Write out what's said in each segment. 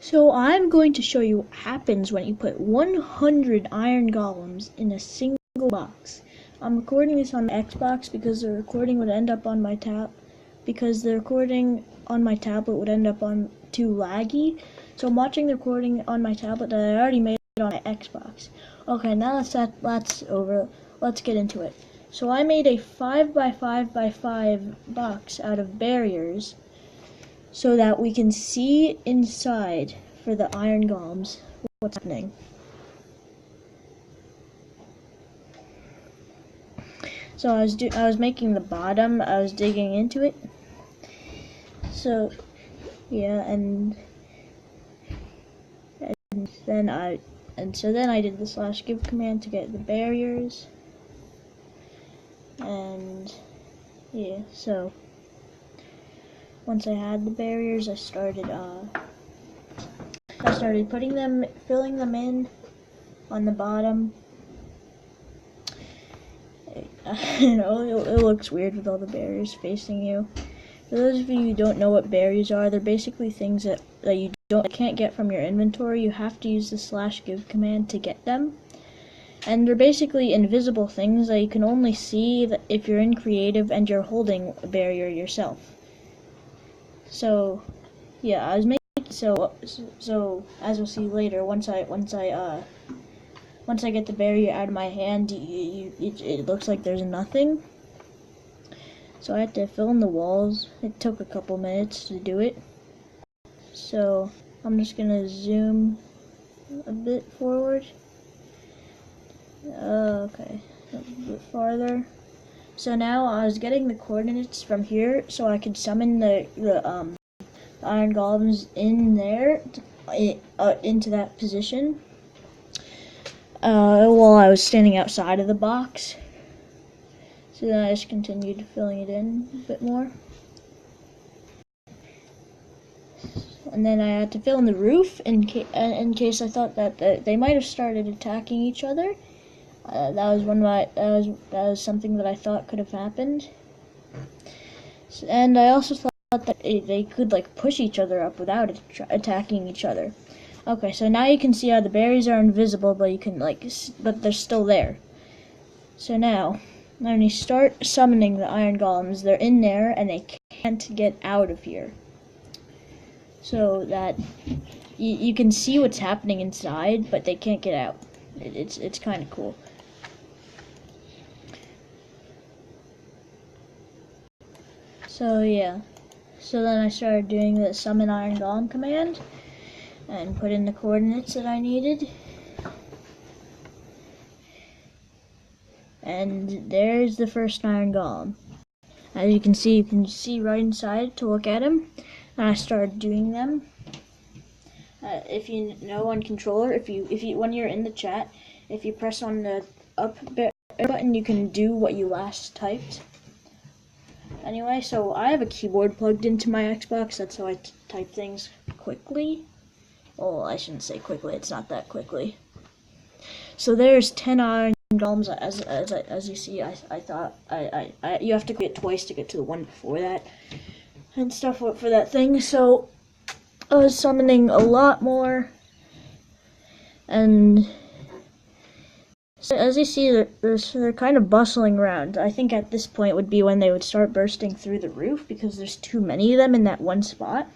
So I'm going to show you what happens when you put 100 iron golems in a single box. I'm recording this on my Xbox because the recording would end up on my would end up on too laggy. So I'm watching the recording on my tablet that I already made on my Xbox. Okay, now that's over. Let's get into it. So I made a 5x5x5 box out of barriers, so that we can see inside for the iron golems what's happening. So I was making the bottom. I was digging into it. So yeah, and then I did the /give command to get the barriers. And yeah, so once I had the barriers, I started filling them in on the bottom. You know, it looks weird with all the barriers facing you. For those of you who don't know what barriers are, they're basically things that you can't get from your inventory. You have to use the /give command to get them. And they're basically invisible things that you can only see if you're in creative and you're holding a barrier yourself. So yeah, I was making so as we'll see later, once I get the barrier out of my hand, it looks like there's nothing. So I had to fill in the walls. It took a couple minutes to do it. So I'm just gonna zoom a bit forward. Okay, a bit farther. So now I was getting the coordinates from here, so I could summon the iron golems in there, into that position. While I was standing outside of the box. So then I just continued filling it in a bit more. And then I had to fill in the roof in case I thought that they might have started attacking each other. That was something that I thought could have happened. And I also thought that they could like push each other up without attacking each other. Okay, so now you can see how the barriers are invisible, but but they're still there. So now, when you start summoning the iron golems, they're in there and they can't get out of here. So that you can see what's happening inside, but they can't get out. It's kind of cool. So yeah, so then I started doing the summon iron golem command and put in the coordinates that I needed. And there's the first iron golem. As you can see right inside to look at him. And I started doing them. If you know on controller, if you when you're in the chat, if you press on the up button, you can do what you last typed. Anyway, so I have a keyboard plugged into my Xbox. That's how I type things quickly. Well, I shouldn't say quickly. It's not that quickly. So there's 10 iron golems. As you see, I thought you have to click it twice to get to the one before that and stuff for that thing. So I was summoning a lot more, and so as you see, they're kind of bustling around. I think at this point would be when they would start bursting through the roof because there's too many of them in that one spot.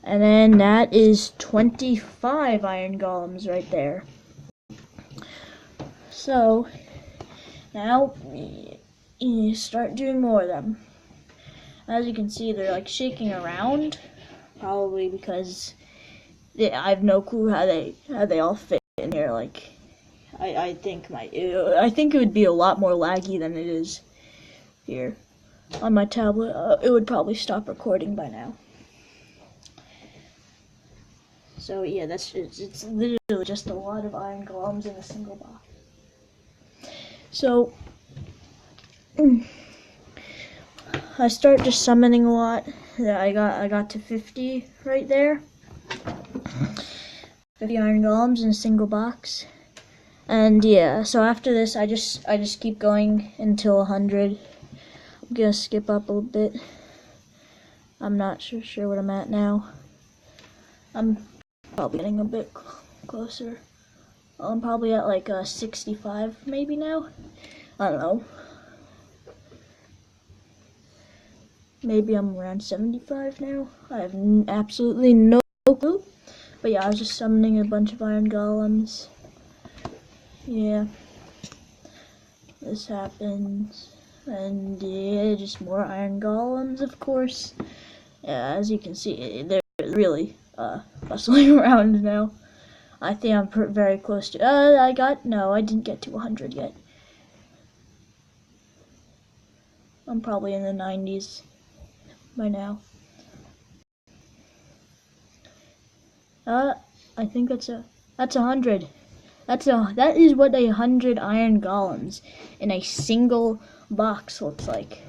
And then that is 25 iron golems right there. So now you start doing more of them. As you can see, they're like shaking around, probably because I have no clue how they all fit in here. Like I think it would be a lot more laggy than it is here on my tablet. It would probably stop recording by now. So yeah, it's literally just a lot of iron golems in a single box. So I start just summoning a lot. I got to 50 right there. 50 iron golems in a single box. And yeah, so after this I just keep going until 100. I'm gonna skip up a little bit. I'm not sure what I'm at now. I'm probably getting a bit closer. I'm probably at like 65 maybe now. I don't know. Maybe I'm around 75 now. I have absolutely no clue. But yeah, I was just summoning a bunch of iron golems. Yeah. This happens. And yeah, just more iron golems, of course. Yeah, as you can see, they're really bustling around now. I think I'm very close to. I didn't get to 100 yet. I'm probably in the 90s by now. I think that's 100. That is what 100 iron golems in a single box looks like.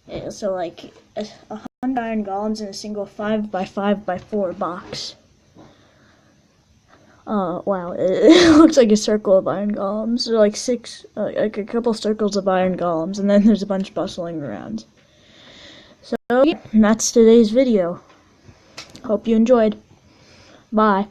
Yeah, so like 100 iron golems in a single 5x5x4 box. Wow, it looks like a circle of iron golems. There are like like a couple circles of iron golems, and then there's a bunch bustling around. So yeah, that's today's video. Hope you enjoyed. Bye.